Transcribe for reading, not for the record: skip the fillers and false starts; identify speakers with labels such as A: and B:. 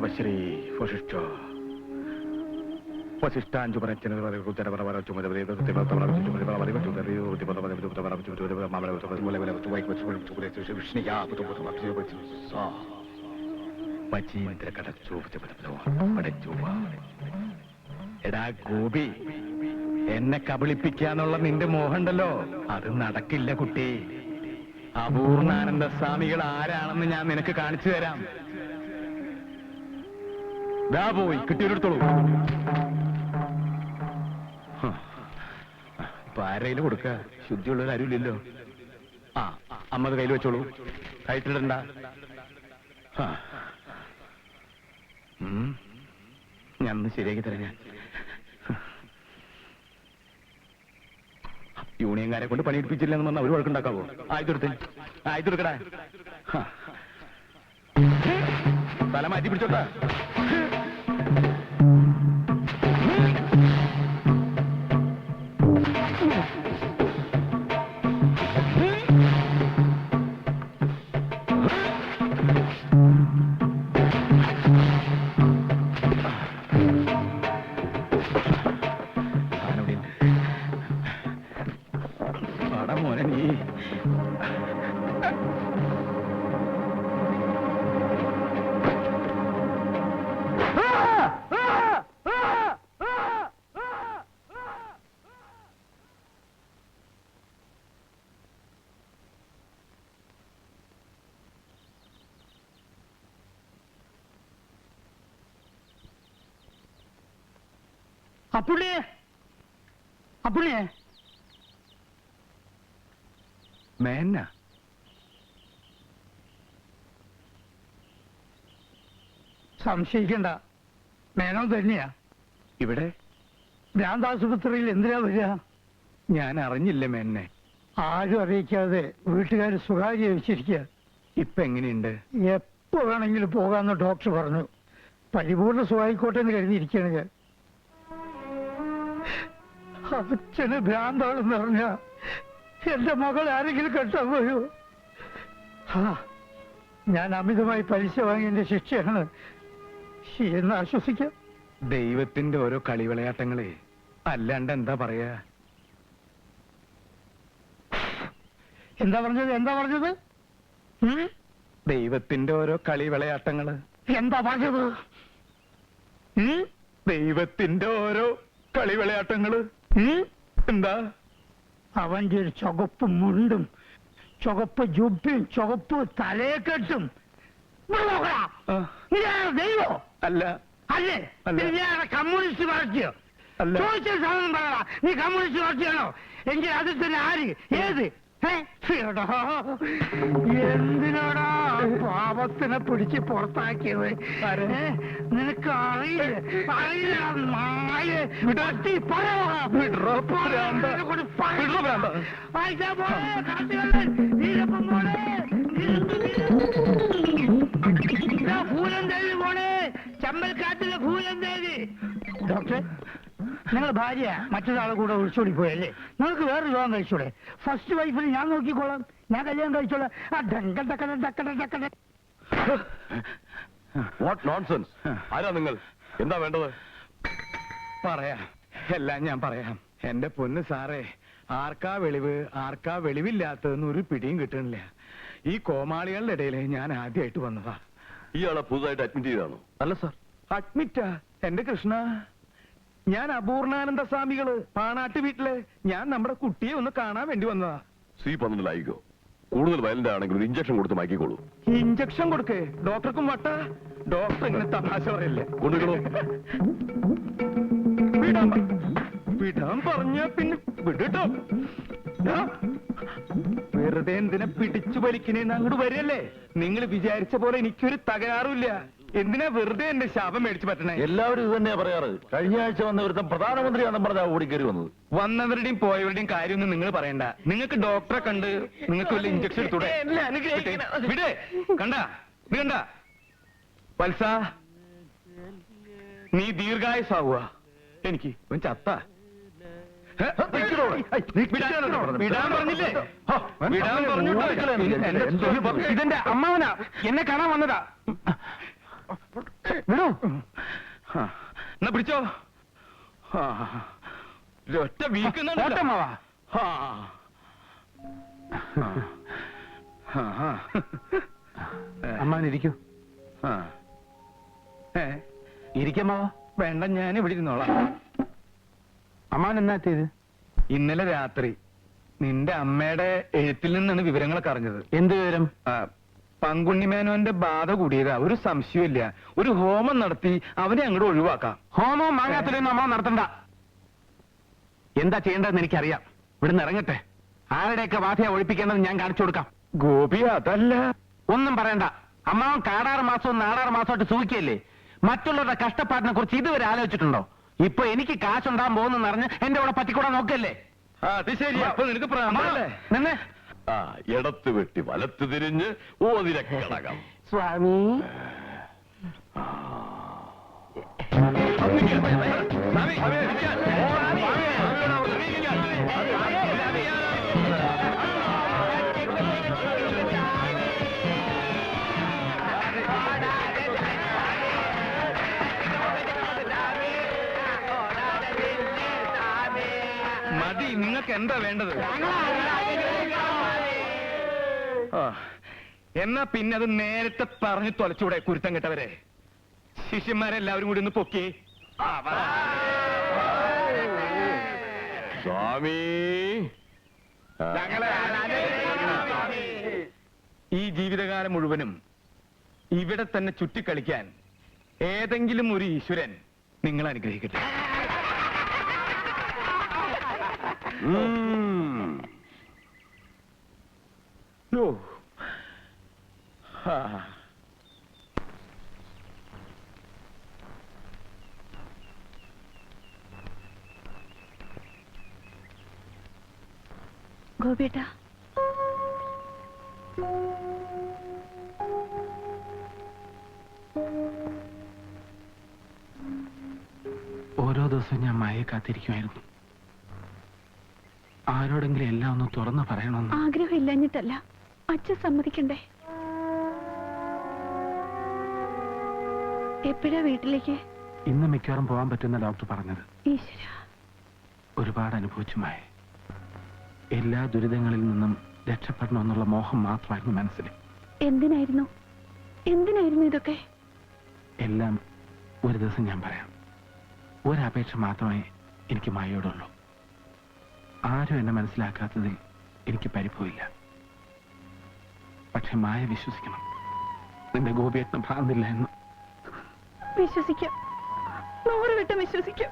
A: തപശ്രീ വസിഷ്ഠോ വസിഷ്ഠാഞ്ചു എടാ ഗോപി, എന്നെ കബളിപ്പിക്കാന്നുള്ള നിന്റെ മോഹമുണ്ടല്ലോ, അത് നടക്കില്ല കുട്ടി. അപൂർണാനന്ദ സ്വാമികൾ ആരാണെന്ന് ഞാൻ നിനക്ക് കാണിച്ചു തരാം. ദാ പോയി കിട്ടിയൊരിടത്തോളൂ. ഇപ്പൊ ആരെങ്കിലും കൊടുക്ക, ശുദ്ധിയുള്ളവർ ആരുമില്ലല്ലോ. ആ അമ്മത് കയ്യിൽ വെച്ചോളൂ, കയറ്റിടണ്ട. ഞാൻ ഒന്ന് ശരിയാക്കി തരാം. ഞാൻ യൂണിയൻകാരെ കൊണ്ട് പണിയെടുപ്പിച്ചില്ലെന്ന് പറഞ്ഞാൽ അവർ വഴക്കുണ്ടാക്കാവോ? ആയിത്തെടുക്കടാ. തല മാറ്റി പിടിച്ചോട്ടാ. മോനെ നീ അപ്പുള്ളിയെ മേന
B: സംശയിക്കണ്ട, മേനോ തന്നെയാ.
A: ഇവിടെ
B: ഭ്രാന്താശുപത്രിയിൽ എന്തിനാ വരിക?
A: ഞാൻ അറിഞ്ഞില്ല മേനെ.
B: ആരും അറിയിക്കാതെ വീട്ടുകാർ സ്വകാര്യ വെച്ചിരിക്കുക.
A: ഇപ്പൊ എങ്ങനെയുണ്ട്?
B: എപ്പോ വേണമെങ്കിലും പോകാന്ന് ഡോക്ടർ പറഞ്ഞു. പരിപൂർണ സുഖായിക്കോട്ടെ എന്ന് കരുതിയിരിക്കണത്. അച്ഛന് ഭ്രാന്താണെന്ന് പറഞ്ഞ എന്റെ മകൾ ആരെങ്കിലും കെട്ടാൻ പോയോ? ഞാൻ അമിതമായി പലിശ വാങ്ങിയതിന്റെ ശിക്ഷയാണ് എന്ന് ആശ്വസിക്കാം.
A: ദൈവത്തിന്റെ ഓരോ കളിവിളയാട്ടങ്ങളെ, അല്ലാണ്ട് എന്താ പറയാ?
B: എന്താ പറഞ്ഞത്?
A: ദൈവത്തിന്റെ ഓരോ കളിവിളയാട്ടങ്ങള്.
B: എന്താ പറഞ്ഞത്?
A: ദൈവത്തിന്റെ ഓരോ കളിവിളയാട്ടങ്ങള്. എന്താ?
B: അവന്റെ ഒരു ചുവപ്പ് മുണ്ടും ചുവപ്പ് ജുബയും ചുവപ്പ് തലയെക്കെട്ടും. ദൈവോ?
A: അല്ല.
B: അല്ലേ? കമ്മ്യൂണിസ്റ്റ് പാർട്ടിയോ? ചോദിച്ച സാധനം പറയണ. നീ കമ്മ്യൂണിസ്റ്റ് പാർട്ടിയാണോ? എങ്കിൽ അതിൽ തന്നെ ആര്? ഏത്? എന്തിനാടാ പാപത്തിനെ പിടിച്ച് പുറത്താക്കിയത്? നിനക്ക് ഭൂലന്തേവി പോണേ, ചമ്പൽക്കാട്ടിലെ ഭൂലന്തേവി. ഡോക്ടറെ, നിങ്ങളുടെ ഭാര്യ മറ്റൊരാളെ കൂടെ ഒളിച്ചോടി പോയല്ലേ? നിങ്ങൾക്ക് വേറെ വിവാഹം കഴിച്ചോളെ? ഫസ്റ്റ് വൈഫിന് ഞാൻ നോക്കിക്കോളാം, ഞാൻ കല്യാണം കഴിച്ചോളാം.
C: What nonsense! ആരാ നിങ്ങൾ? എന്താ വേണ്ടത്?
A: പറയാം, എല്ലാം ഞാൻ പറയാം. എന്റെ പൊന്ന് സാറേ, ആർക്കാ വെളിവ് ആർക്കാ വെളിവില്ലാത്തതെന്ന് ഒരു പിടിയും കിട്ടണില്ല. ഈ കോമാളികളുടെ ഇടയിൽ ഞാൻ ആദ്യമായിട്ട് വന്നതാ.
C: ഇയാളെ പുതുതായിട്ട് അഡ്മിറ്റ് ചെയ്താണോ?
A: അല്ല സാർ, അഡ്മിറ്റാ? എന്റെ കൃഷ്ണ, ഞാൻ അപൂർണാനന്ദ സ്വാമികള് പാണാട്ട് വീട്ടില്. ഞാൻ നമ്മുടെ കുട്ടിയെ ഒന്ന് കാണാൻ വേണ്ടി വന്നതാ.
C: C12 ആയിക്കോ. കൂടുതൽ വയലന്റ് ആണെങ്കിൽ ഒരു ഇഞ്ചക്ഷൻ കൊടുത്ത് മാറ്റിക്കോളൂ.
A: ഇഞ്ചക്ഷൻ കൊടുക്കേ? ഡോക്ടർക്കും വട്ട? ഡോക്ടർ ഇങ്ങനെ തമാശ പറയല്ലേ?
C: കൊണ്ടുവരണോ?
A: വിടാൻ പറഞ്ഞ പിന്നെ വിടട്ടോ. വെറുതെ എന്തിനെ പിടിച്ചു വലിക്കണേന്ന് അങ്ങോട്ട് വരല്ലേ? നിങ്ങൾ വിചാരിച്ച പോലെ എനിക്കൊരു തകരാറുമില്ല. എന്തിനാ വെറുതെ എന്റെ ശാപം മേടിച്ചു പറ്റണേ?
C: എല്ലാവരും ഇത് തന്നെയാ പറയാറ്. കഴിഞ്ഞ ആഴ്ച വന്നവരുത്തം പ്രധാനമന്ത്രിയാണെന്ന് പറഞ്ഞാ ഓടിക്കറി വന്നത്.
A: വന്നവരുടെയും പോയവരുടെയും കാര്യമൊന്നും നിങ്ങൾ പറയണ്ട. നിങ്ങൾക്ക് ഡോക്ടറെ കണ്ട് നിങ്ങൾക്ക് വല്ല ഇഞ്ചക്ഷൻ എടുത്തൂടെ? വിടെ കണ്ട ഇത് കണ്ട വത്സ, നീ ദീർഘായുസാവുക. എനിക്ക് ചത്ത വിടാൻ പറഞ്ഞില്ലേ? വിടാൻ പറഞ്ഞിട്ടോ? ഇതെന്റെ അമ്മാവനാ, എന്നെ കാണാൻ വന്നതാ.
B: വിടൂ.
A: ആ, എന്നാ പിടിച്ചോ. ആ, ഒറ്റ വീക്കുന്നുണ്ടല്ലോ.
B: ഓട്ടമാവാ.
A: ആ. ആ. ആ. ആ.
B: അമ്മാനിരിക്കൂ.
A: ആ. ഏ,
B: ഇരിക്കമ്മാവാ.
A: വേണ്ട, ഞാൻ ഇവിടെ ഇരുന്നോളാം.
B: അമ്മാൻ എന്നാ എത്തിയത്?
A: ഇന്നലെ രാത്രി നിന്റെ അമ്മയുടെ എഴുത്തിൽ നിന്നാണ് വിവരങ്ങളൊക്കെ അറിഞ്ഞത്.
B: എന്ത് വിവരം?
A: പങ്കുണ്ണിമേനോന്റെ ബാധ കൂടിയതാ, ഒരു സംശയമില്ല. ഒരു ഹോമം നടത്തി അവനെ അങ്ങോട്ട് ഒഴിവാക്കാം.
B: ഹോമവും മാങ്ങാത്തലൊന്നും അമ്മ നടത്തണ്ട. എന്താ ചെയ്യേണ്ടതെന്ന് എനിക്കറിയാം. ഇവിടുന്ന് ഇറങ്ങട്ടെ. ആരുടെയൊക്കെ ബാധയെ ഒഴിപ്പിക്കേണ്ടത് ഞാൻ കാണിച്ചു കൊടുക്കാം.
A: ഗോപി, അതല്ല.
B: ഒന്നും പറയണ്ട. അമ്മാവൻ കാടാറ് മാസവും നാടാറ് മാസമായിട്ട് സൂഹിക്കല്ലേ. മറ്റുള്ളവരുടെ കഷ്ടപ്പാടിനെ കുറിച്ച് ഇതുവരെ ആലോചിച്ചിട്ടുണ്ടോ? ഇപ്പൊ എനിക്ക് കാശുണ്ടാകാൻ പോകുന്നെന്ന് അറിഞ്ഞ് എന്റെ കൂടെ പറ്റിക്കൂടാൻ നോക്കല്ലേ.
A: അത് ശരി. അപ്പൊ നിനക്ക് പ്രാന്തല്ലേ?
B: നിന്നെ
C: ആ, ഇടത്ത് വെട്ടി വലത്ത് തിരിഞ്ഞ് ഓതിരക്കടകം.
B: സ്വാമി.
A: മതി, നിങ്ങൾക്ക് എന്താ വേണ്ടത്? ആ, എന്നാ പിന്നെ അത് നേരത്തെ പറഞ്ഞു തൊലച്ചൂടെ, കുരുത്തം കെട്ടവരെ. ശിഷ്യന്മാരെല്ലാവരും കൂടി ഒന്ന് പൊക്കി.
C: സ്വാമി,
A: ഈ ജീവിതകാലം മുഴുവനും ഇവിടെ തന്നെ ചുറ്റിക്കളിക്കാൻ ഏതെങ്കിലും ഒരു ഈശ്വരൻ നിങ്ങൾ അനുഗ്രഹിക്കട്ടെ. ഓ. ആ.
D: ഗോപിയേട്ടാ,
B: ഓരോ ദിവസവും ഞാൻ മായയെ കാത്തിരിക്കുമായിരുന്നു. ആരോടെങ്കിലും എല്ലാം ഒന്ന് തുറന്നു പറയണമെന്ന്.
D: ആഗ്രഹം ഇല്ലാഞ്ഞിട്ടല്ല, അച്ഛൻ സമ്മതിക്കണ്ടേ. എപ്പോഴാ വീട്ടിലേക്ക്?
B: ഇന്ന് മിക്കവാറും പോകാൻ പറ്റുന്ന ഡോക്ടർ പറഞ്ഞത്.
D: ഈശ്വര,
B: ഒരുപാട് അനുഭവിച്ചു മായ. എല്ലാ ദുരിതങ്ങളിൽ നിന്നും രക്ഷപ്പെടണമെന്നുള്ള മോഹം മാത്രമായിരുന്നു മനസ്സിൽ.
D: എന്തിനായിരുന്നു എന്തിനായിരുന്നു ഇതൊക്കെ?
B: എല്ലാം ഒരു ദിവസം ഞാൻ പറയാം. ഒരപേക്ഷ മാത്രമേ എനിക്ക് മായയോടുള്ളൂ. ആരും എന്നെ മനസ്സിലാക്കാത്തതിൽ എനിക്ക് പരിഭവമില്ല. പക്ഷെ മായ വിശ്വസിക്കണം, നിന്റെ ഗോപിയത്നം ഭ്രാന്തില്ല എന്ന്.
D: വിശ്വസിക്കാം, 100 വട്ടം വിശ്വസിക്കാം.